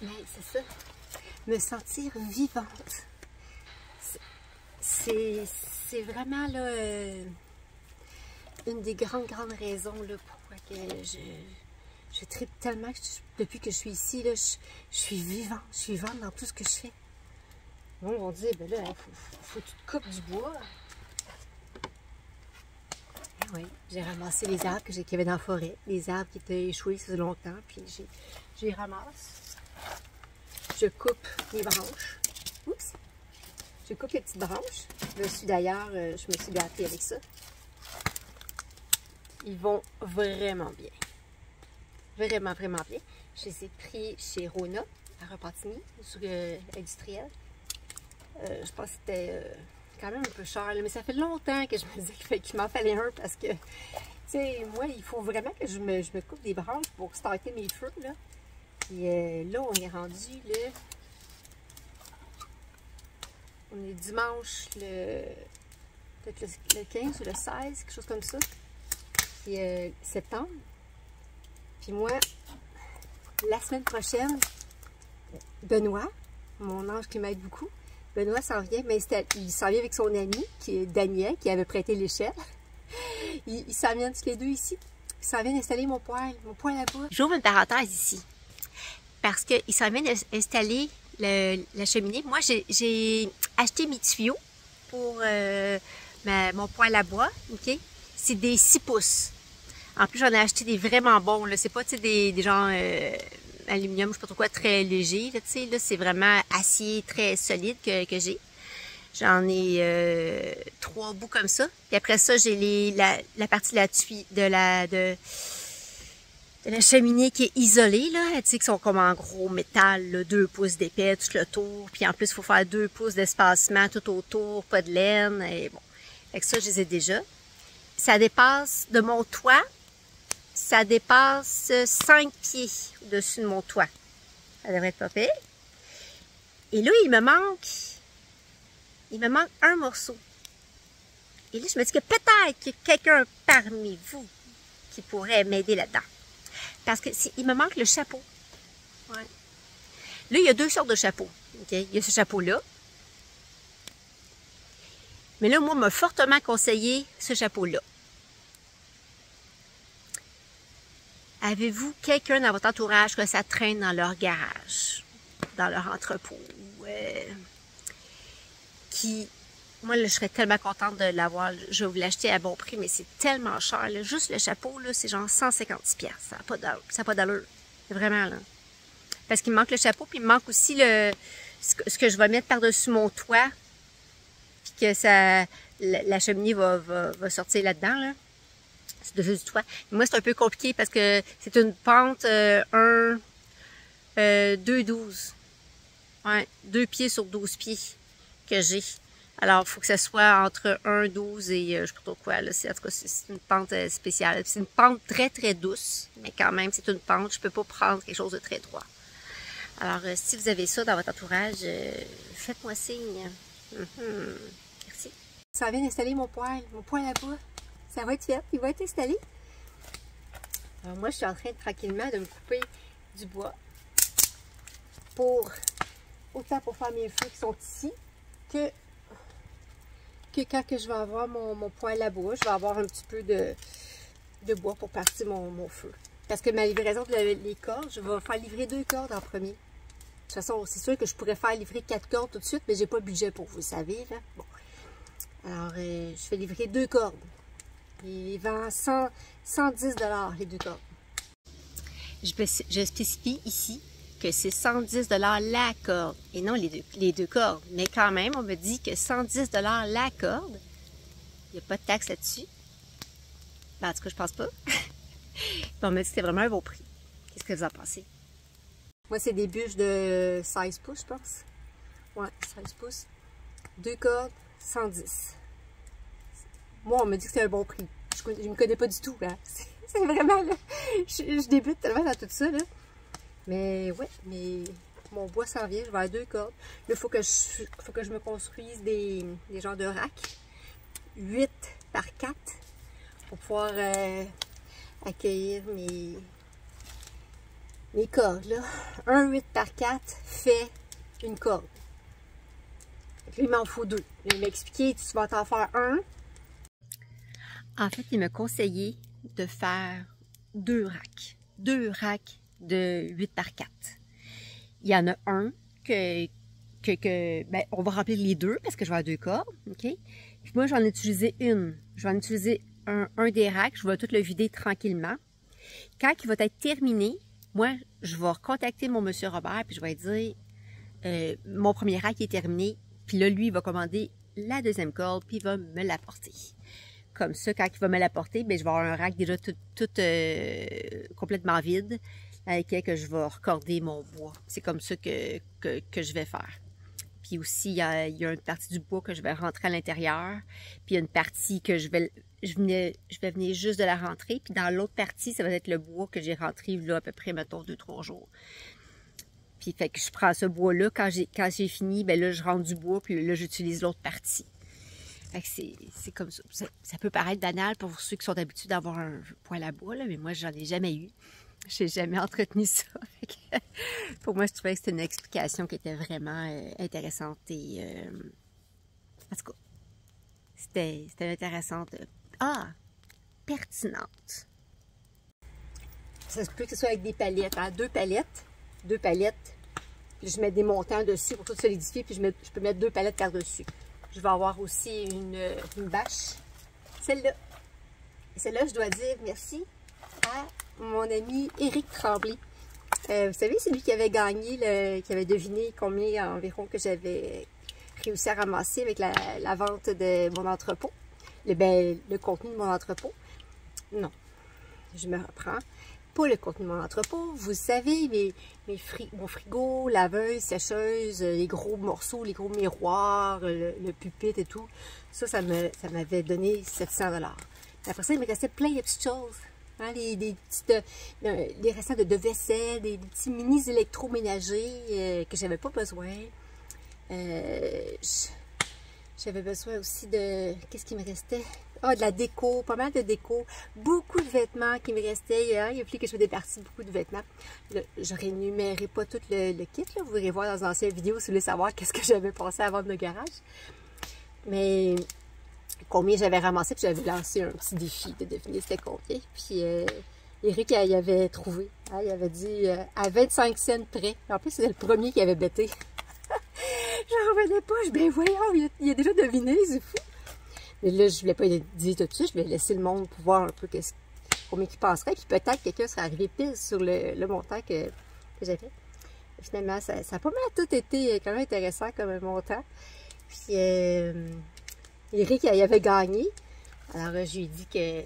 Mais c'est ça. Me sentir vivante. C'est vraiment là, une des grandes raisons là, pourquoi que je tripe tellement que depuis que je suis ici, là, je suis vivante. Je suis vivante dans tout ce que je fais. Bon, on dit, ben là, il faut que tu te coupes du bois. Et oui, j'ai ramassé les arbres qu'il y avait dans la forêt. Les arbres qui étaient échoués ça fait longtemps, puis je les ramasse. Je coupe les branches. Oups! Je coupe les petites branches. D'ailleurs, je me suis gâtée avec ça. Ils vont vraiment bien. Vraiment bien. Je les ai pris chez Rona, à Repentigny, sur industriel. Je pense que c'était quand même un peu cher, là, mais ça fait longtemps que je me disais qu'il m'en fallait un parce que, tu sais, moi, il faut vraiment que je me coupe des branches pour starter mes feux, là. Puis là, on est rendu, là, on est dimanche, peut-être le 15 ou le 16, quelque chose comme ça. Puis septembre. Puis moi, la semaine prochaine, Benoît, mon ange qui m'aide beaucoup, Benoît s'en vient m'installer. Il s'en vient avec son ami, qui est Daniel, qui avait prêté l'échelle. Ils s'en viennent tous les deux ici. Ils s'en viennent installer mon poêle là-bas. J'ouvre une parenthèse ici. Parce qu'ils s'en viennent installer la cheminée. Moi, j'ai acheté mes tuyaux pour mon poêle à bois. Okay? C'est des 6 pouces. En plus, j'en ai acheté des vraiment bons. C'est pas des gens aluminium, je sais pas trop quoi, très léger. Là, c'est vraiment acier très solide que j'ai. J'en ai 3 bouts comme ça. Puis après ça, j'ai la partie de la cheminée qui est isolée, là, qui sont comme en gros métal, là, 2 pouces d'épais, tout le tour. Puis en plus, il faut faire 2 pouces d'espacement tout autour, pas de laine. Et bon, avec ça, je les ai déjà. Ça dépasse de mon toit, ça dépasse 5 pieds au-dessus de mon toit. Ça devrait être pas pire. Et là, il me manque un morceau. Et là, je me dis que peut-être qu'il y a quelqu'un parmi vous qui pourrait m'aider là-dedans. Parce que il me manque le chapeau. Ouais. Là, il y a 2 sortes de chapeaux. Okay? Il y a ce chapeau-là. Mais là, moi, m'a fortement conseillé ce chapeau-là. Avez-vous quelqu'un dans votre entourage que ça traîne dans leur garage, dans leur entrepôt, qui... Moi, là, je serais tellement contente de l'avoir. Je vais vous l'acheter à bon prix, mais c'est tellement cher. Là. Juste le chapeau, là, c'est genre 150$. Ça n'a pas d'allure. Vraiment, là. Parce qu'il me manque le chapeau, puis il me manque aussi ce que je vais mettre par-dessus mon toit. Puis que la cheminée va sortir là-dedans, là. C'est dessus du toit. Mais moi, c'est un peu compliqué parce que c'est une pente 2,12. Ouais, 2 pieds sur 12 pieds que j'ai. Alors, il faut que ça soit entre 1,12 et je ne sais pas trop quoi. Là. En tout cas, c'est une pente spéciale. C'est une pente très, très douce, mais quand même, c'est une pente. Je ne peux pas prendre quelque chose de très droit. Alors, si vous avez ça dans votre entourage, faites-moi signe. Merci. Ça vient d'installer mon poêle à bois. Ça va être fait, il va être installé. Alors, moi, je suis en train tranquillement de me couper du bois autant pour faire mes feux qui sont ici que quand je vais avoir mon poêle à bois, je vais avoir un petit peu de bois pour partir mon feu. Parce que ma livraison les cordes, je vais faire livrer 2 cordes en premier. De toute façon, c'est sûr que je pourrais faire livrer 4 cordes tout de suite, mais j'ai pas le budget pour vous savez. Là. Bon. Alors, je fais livrer 2 cordes. Il vend 110$ les 2 cordes. Je spécie ici que c'est 110$ la corde et non les deux cordes. Mais quand même, on me dit que 110$ la corde. Il n'y a pas de taxe là-dessus. Ben, en tout cas, je pense pas. On me dit que c'est vraiment un beau prix. Qu'est-ce que vous en pensez? Moi, c'est des bûches de 16 pouces, je pense. Ouais, 16 pouces. 2 cordes, 110. Moi, on me dit que c'est un bon prix. Je ne me connais pas du tout, là. C'est vraiment, là. Je débute tellement dans tout ça, là. Mais, ouais, mon bois s'en vient. Je vais à 2 cordes. Là, il faut que je me construise des genres de racks. 8 par 4 pour pouvoir accueillir mes cordes, là. Un 8 par 4 fait une corde. Lui, il m'en faut 2. Il m'a expliqué, tu vas t'en faire un. En fait, il m'a conseillé de faire 2 racks. 2 racks de 8 par 4. Il y en a un ben, on va remplir les 2 parce que je vais avoir 2 cordes, OK? Puis moi, je vais en utiliser une. Je vais en utiliser un des racks. Je vais tout le vider tranquillement. Quand il va être terminé, moi, je vais recontacter mon monsieur Robert puis je vais dire mon premier rack est terminé. Puis là, lui, il va commander la deuxième corde puis il va me l'apporter. Comme ça, quand il va me l'apporter, ben, je vais avoir un rack déjà tout complètement vide avec lequel je vais recorder mon bois. C'est comme ça que je vais faire. Puis aussi, il y a une partie du bois que je vais rentrer à l'intérieur. Puis il y a une partie que je vais venir juste de la rentrer. Puis dans l'autre partie, ça va être le bois que j'ai rentré là à peu près, mettons, 2-3 jours. Puis fait que je prends ce bois-là. Quand j'ai fini, ben là, je rentre du bois. Puis là, j'utilise l'autre partie. Fait que c'est comme ça. Ça peut paraître banal pour ceux qui sont habitués d'avoir un poêle à bois, là, mais moi, j'en ai jamais eu. J'ai jamais entretenu ça. Pour moi, je trouvais que c'était une explication qui était vraiment intéressante et en tout cas, c'était intéressante. Pertinente. Ça se peut que ce soit avec des palettes, hein? 2 palettes. Puis je mets des montants dessus pour tout solidifier, puis je peux mettre 2 palettes par-dessus. Je vais avoir aussi une bâche. Celle-là. Et celle-là, je dois dire merci à mon ami Éric Tremblay. Vous savez, c'est lui qui avait gagné, qui avait deviné combien environ que j'avais réussi à ramasser avec la vente de mon entrepôt. Le contenu de mon entrepôt. Non, je me reprends. Pas le contenu de mon entrepôt. Vous savez, mon frigo, laveuse, sécheuse, les gros morceaux, les gros miroirs, le pupitre et tout. Ça m'avait donné 700 $. Après ça, il me restait plein de petites choses. Hein, les restants de vaisselle, des petits mini électroménagers que j'avais pas besoin. J'avais besoin aussi de... Qu'est-ce qui me restait? De la déco, pas mal de déco. Beaucoup de vêtements qui me restaient. Hein, il a fallu que je me départisse beaucoup de vêtements. Là, je rénumérerai pas tout le kit. Là. Vous irez voir dans une ancienne vidéo si vous voulez savoir qu'est-ce que j'avais pensé à vendre le garage. Mais combien j'avais ramassé, puis j'avais lancé un petit défi de deviner c'était combien. Puis Eric, il avait trouvé. Hein, il avait dit à 25 cents près. En plus, c'était le premier qui avait bêté. J'en revenais pas. Ben voyons, il a déjà deviné, c'est fou. Mais là, je voulais pas dire tout de suite. Je voulais laisser le monde pour voir un peu combien il penserait. Puis peut-être quelqu'un serait arrivé pile sur le montant que j'avais. Finalement, ça a pas mal tout été quand même intéressant comme montant. Puis Eric, il avait gagné. Alors, je lui ai dit que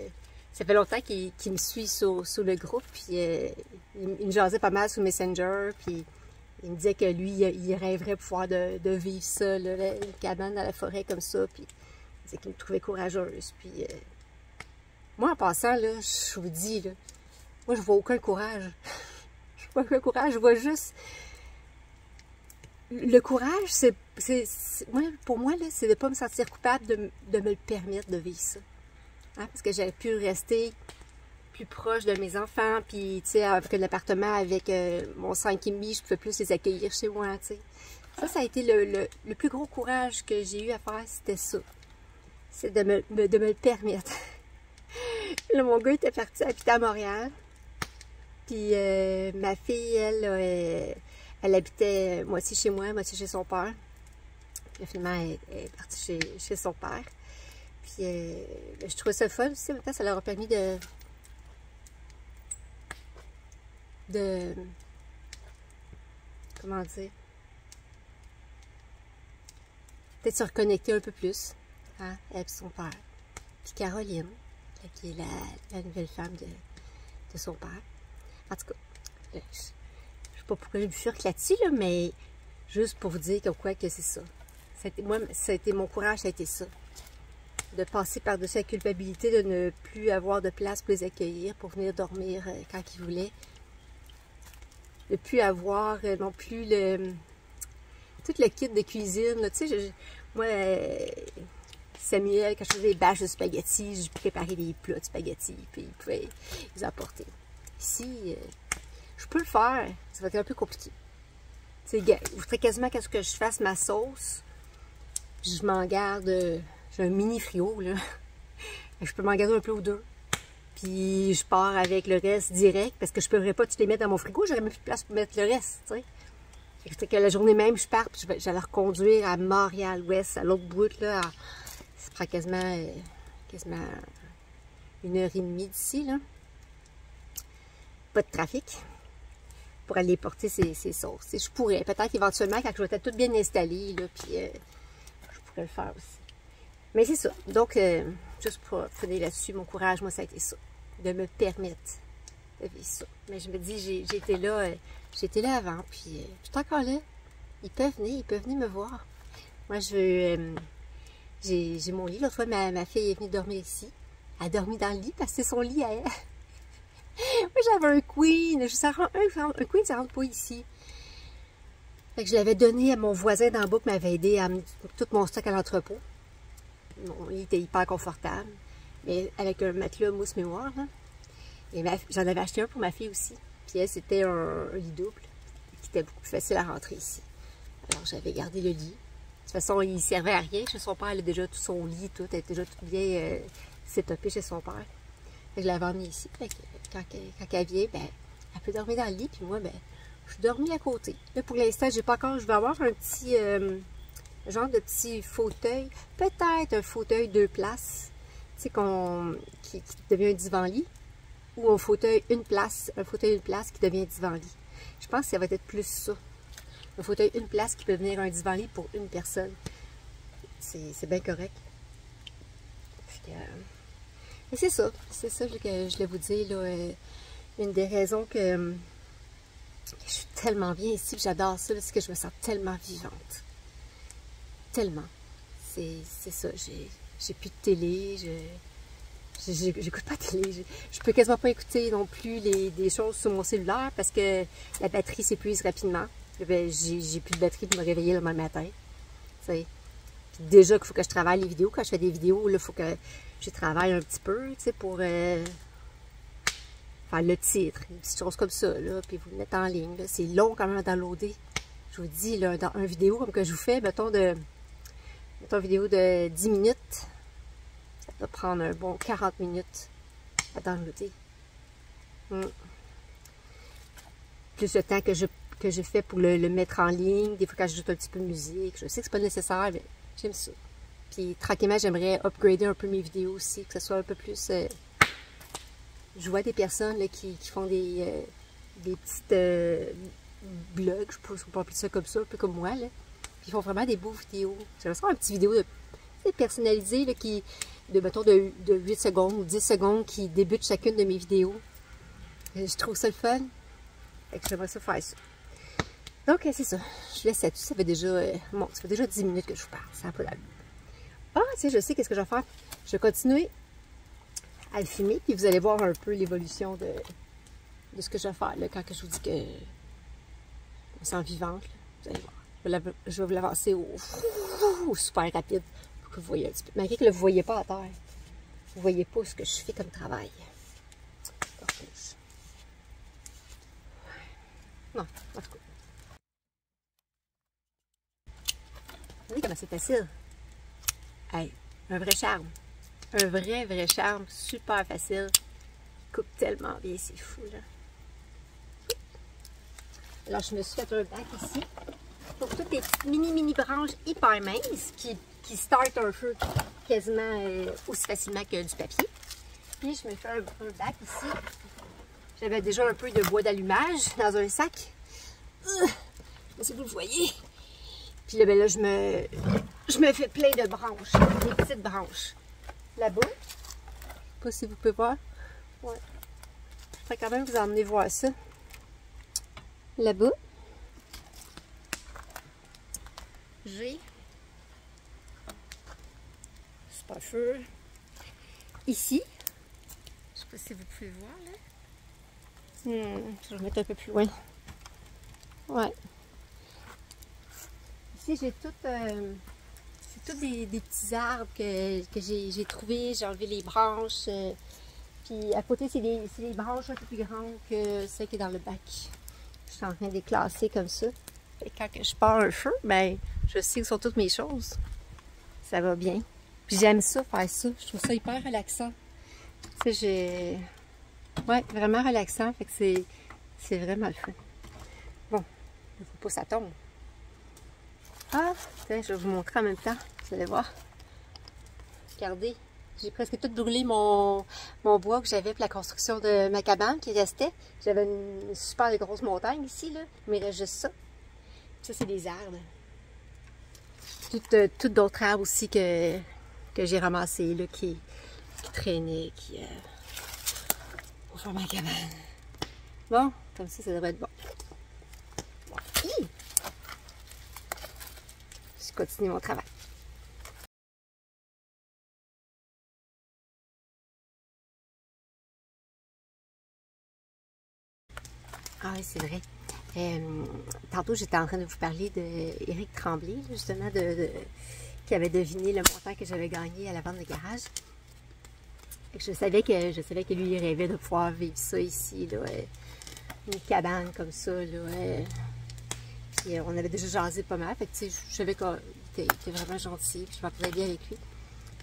ça fait longtemps qu'il me suit sur le groupe. Puis il me jasait pas mal sur Messenger. Puis il me disait que lui, il rêverait pouvoir de vivre ça, là, une cabane dans la forêt comme ça. Puis il disait qu'il me trouvait courageuse. Puis moi, en passant, là, je vous dis, là, moi, je vois aucun courage. Je vois aucun courage. Je vois juste... Le courage, pour moi, c'est de ne pas me sentir coupable de me le permettre de vivre ça. Hein? Parce que j'aurais pu rester plus proche de mes enfants, puis, tu sais, avec un appartement avec mon 5,5, je pouvais plus les accueillir chez moi, tu sais. Ça a été le plus gros courage que j'ai eu à faire, c'était ça. C'est de me le permettre. Là, mon gars était parti habiter à Montréal. Puis ma fille, elle habitait moitié chez moi, moitié chez son père. Puis finalement, elle est partie chez son père. Puis je trouvais ça fun aussi. En même temps, ça leur a permis de comment dire? Peut-être se reconnecter un peu plus, hein, avec son père. Puis Caroline, qui est la nouvelle femme de son père. En tout cas, je sais pas pourquoi je me furque là-dessus, là, mais juste pour vous dire que c'est ça. Moi, ça a été mon courage, ça a été ça. De passer par-dessus la culpabilité de ne plus avoir de place pour les accueillir, pour venir dormir quand ils voulaient. De ne plus avoir non plus tout le kit de cuisine. Tu sais, moi, Samuel, quand je faisais des bâches de spaghettis, je préparais des plats de spaghettis, puis il pouvait les apporter. Ici, je Je peux le faire, ça va être un peu compliqué. Vous voudrez quasiment qu'à ce que je fasse ma sauce. Je m'en garde, j'ai un mini frigo, là. Je peux m'en garder un peu ou deux. Puis je pars avec le reste direct, parce que je ne pourrais pas tous les mettre dans mon frigo, j'aurais même plus de place pour mettre le reste, tu sais. C'est que la journée même, je pars, puis je vais la reconduire à Montréal-Ouest, à l'autre bout, là. Ça prend quasiment 1h30 d'ici, là. Pas de trafic pour aller porter ces sauces. Je pourrais, peut-être éventuellement, quand je vais être toute bien installée, là, puis je pourrais le faire aussi. Mais c'est ça. Donc, juste pour finir là-dessus, mon courage, moi, ça a été ça. De me permettre de vivre ça. Mais je me dis, j'étais là avant, puis je suis encore là. Ils peuvent venir me voir. Moi, j'ai mon lit. L'autre fois, ma fille est venue dormir ici. Elle a dormi dans le lit parce que c'est son lit à elle. Moi, j'avais un queen. Un queen, ça rentre pas ici. Fait que je l'avais donné à mon voisin d'en bas qui m'avait aidé à amener tout mon stock à l'entrepôt. Mon lit était hyper confortable, mais avec un matelas mousse mémoire, là. Et j'en avais acheté un pour ma fille aussi. Puis elle, c'était un lit double, qui était beaucoup plus facile à rentrer ici. Alors, j'avais gardé le lit. De toute façon, il ne servait à rien. Chez son père, elle a déjà tout son lit, tout. Elle était déjà tout bien setupée chez son père. Fait que je l'avais emmenée ici. Fait que, quand elle vient, ben, elle peut dormir dans le lit. Puis moi, ben, je dormis à côté. Là, pour l'instant, j'ai pas encore... Je vais avoir un petit... genre de petit fauteuil. Peut-être un fauteuil 2 places. Tu sais, qui devient un divan-lit. Ou un fauteuil une place qui devient divan-lit. Je pense que ça va être plus ça. Un fauteuil une place qui peut devenir un divan-lit pour une personne. C'est bien correct. Et c'est ça que je voulais vous dire. Là, une des raisons que je suis tellement bien ici, j'adore ça, c'est que je me sens tellement vivante. Tellement. C'est ça. J'ai plus de télé, j'écoute pas de télé. Je peux quasiment pas écouter non plus des choses sur mon cellulaire parce que la batterie s'épuise rapidement. J'ai plus de batterie pour me réveiller le matin. Puis déjà qu'il faut que je travaille les vidéos. Quand je fais des vidéos, il faut que je travaille un petit peu pour faire le titre, des petites choses comme ça, là, puis vous le mettez en ligne. C'est long quand même à downloader. Je vous dis, là, dans une vidéo comme que je vous fais, mettons une vidéo de 10 minutes, ça va prendre un bon 40 minutes à downloader. Plus le temps que je fais pour le mettre en ligne, des fois quand j'ajoute un petit peu de musique, je sais que c'est pas nécessaire, mais j'aime ça. Puis tranquillement, j'aimerais upgrader un peu mes vidéos aussi, que ce soit un peu plus... je vois des personnes là, qui font des petites blogs, je pense qu'on peut appeler ça comme ça, un peu comme moi, là. Puis ils font vraiment des beaux vidéos. J'aimerais faire une petite vidéo personnalisée, là, mettons, de 8 secondes ou 10 secondes, qui débute chacune de mes vidéos. Je trouve ça le fun. Fait que j'aimerais ça faire ça. Donc, c'est ça. Je laisse là-dessus. Ça fait déjà 10 minutes que je vous parle. Ça n'a pas d'allure. Ah, tu sais, je sais qu'est-ce que je vais faire. Je vais continuer à le filmer, puis vous allez voir un peu l'évolution de ce que je vais faire, là, quand je vous dis que je me sens vivante. Là. Vous allez voir. Je vais vous l'avancer au super rapide pour que vous voyez un petit peu. Malgré que là, vous ne voyez pas à terre. Vous ne voyez pas ce que je fais comme travail. Non, en tout cas. Vous voyez comment c'est facile? Hey, un vrai charme. Un vrai charme. Super facile. Il coupe tellement bien, c'est fou, là. Alors, je me suis fait un bac ici. Pour toutes les petites mini branches hyper minces qui startent un feu quasiment aussi facilement que du papier. Puis, je me fais un bac ici. J'avais déjà un peu de bois d'allumage dans un sac. Je sais pas si vous le voyez. Puis là, ben là, je me fais plein de branches, des petites branches. Là-bas, je sais pas si vous pouvez voir. Ouais. Je vais quand même vous emmener voir ça. Là-bas, j'ai super feu. Ici, je sais pas si vous pouvez voir là. Je vais remettre un peu plus loin. Ouais. Ici, j'ai tout. C'est tous des petits arbres que j'ai trouvés. J'ai enlevé les branches. Puis à côté, c'est des branches un peu plus grandes que celles qui est dans le bac. Je suis en train de les classer comme ça. Et quand je pars un feu, ben, je sais où sont toutes mes choses. Ça va bien. Puis j'aime ça, faire ça. Je trouve ça hyper relaxant. Tu sais, j'ai... Ouais, vraiment relaxant. Fait que c'est vraiment le fun. Bon, il ne faut pas que ça tombe. Ah, tiens, je vais vous montrer en même temps. Vous allez voir. Regardez. J'ai presque tout brûlé mon bois que j'avais pour la construction de ma cabane qui restait. J'avais une super grosse montagne ici, là. Mais il reste juste ça. Ça, c'est des arbres. Toutes d'autres arbres aussi que j'ai ramassés, là, qui traînaient, pour faire ma cabane. Bon, comme ça devrait être bon. Je continue mon travail. Ah oui, c'est vrai. Tantôt, j'étais en train de vous parler d'Éric Tremblay, justement, qui avait deviné le montant que j'avais gagné à la vente de garage. Je savais que lui, il rêvait de pouvoir vivre ça ici, là, une cabane comme ça, là. Puis on avait déjà jasé pas mal, fait que, tu sais, je savais qu'il était vraiment gentil, puis je m'entendais bien avec lui.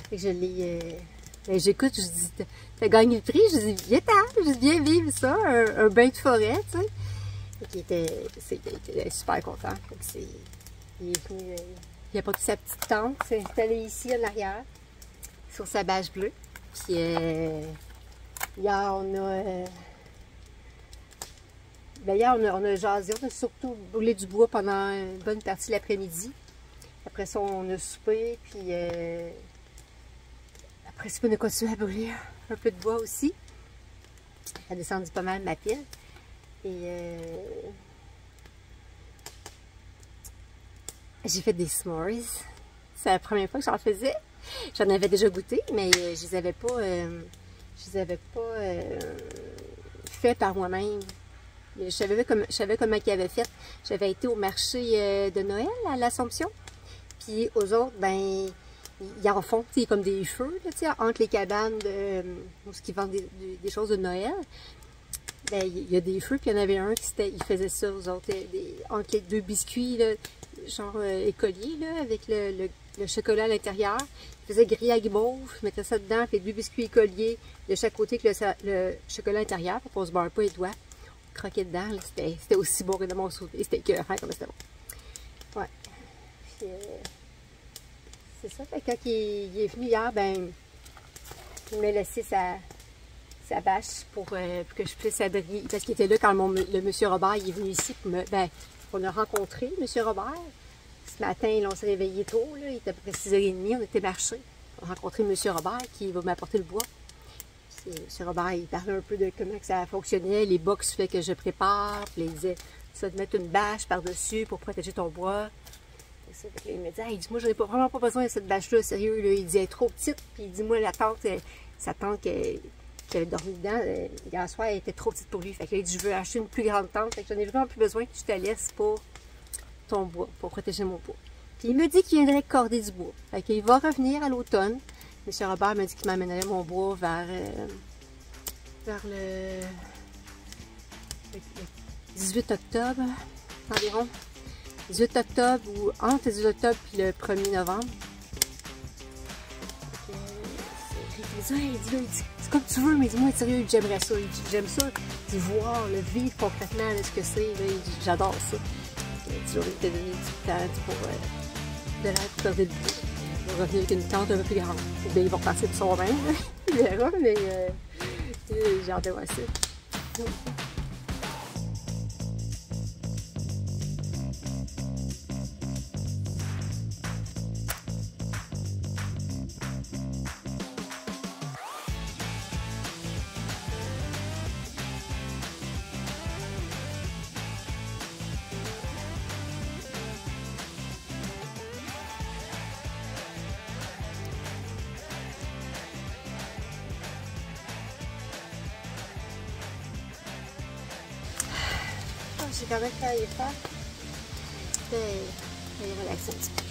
Fait que je l'ai... j'écoute, je dis, t'as gagné le prix? Je dis, viens-t'en, je dis, viens vivre ça, un bain de forêt, tu sais. Il était super content. Il est venu, il a porté sa petite tente, il s'est installé ici en arrière, sur sa bâche bleue. Puis hier, on a jasé, on a surtout brûlé du bois pendant une bonne partie de l'après-midi. Après ça, on a soupé, puis après ça, on a continué à brûler un peu de bois aussi. Ça a descendu pas mal ma pile. Et j'ai fait des s'mores. C'est la première fois que j'en faisais. J'en avais déjà goûté, mais je les avais pas fait par moi-même. Je savais comment ils avaient fait. J'avais été au marché de Noël à l'Assomption. Puis aux autres, ben, ils en font, tu sais, comme des feux, là, entre les cabanes où ils vendent des choses de Noël. Ben, il y a des feux, puis il y en avait un il faisait ça aux autres, entre les deux biscuits, là, genre écoliers, là, avec le chocolat à l'intérieur. Il faisait griller à guimauve, il mettait ça dedans, puis les deux biscuits écoliers de chaque côté que le chocolat à l'intérieur, pour qu'on se barre pas les doigts. Croquer dedans, c'était aussi bon que de mon souvenir. C'était écœurant comme c'était bon. Ouais. Puis, c'est ça, fait que quand il est venu hier, ben, il m'a laissé sa bâche pour que je puisse abriter. Parce qu'il était là quand le monsieur Robert il est venu ici. On a rencontré monsieur Robert. Ce matin, là, on s'est réveillé tôt. Là, il était à peu près 6h30, on était marché. On a rencontré monsieur Robert qui va m'apporter le bois. Monsieur Robert, il parlait un peu de comment que ça fonctionnait, les box fait que je prépare. Puis il disait, tu vas te mettre une bâche par-dessus pour protéger ton bois. Il me dit, hey, dis-moi, j'en ai vraiment pas besoin de cette bâche-là, sérieux. Là. Il dit, elle est trop petite. Puis il dit, moi, sa tente qui avait dormi dedans, hier soir, elle était trop petite pour lui. Fait qu'il a dit, je veux acheter une plus grande tente. Fait que j'en ai vraiment plus besoin que tu te laisses pour ton bois, pour protéger mon bois. Puis il me dit qu'il viendrait corder du bois. Fait qu'il va revenir à l'automne. M. Robert m'a dit qu'il m'amènerait mon bois vers le 18 octobre environ. 18 octobre ou entre le 18 octobre et le 1er novembre. Il dit, c'est comme tu veux, mais dis-moi, sérieux, j'aimerais ça. J'aime ça, d'y voir, le vivre concrètement, là, ce que c'est. J'adore ça. J'aurais été donné du temps pour de l'air pour faire des bois. Il va revenir avec une tente un peu plus grande. Bien, il va repasser de soi-même. Il verra, mais j'ai hâte de voir ça. J'ai quand même travaillé fort. Je vais relaxer un petit peu.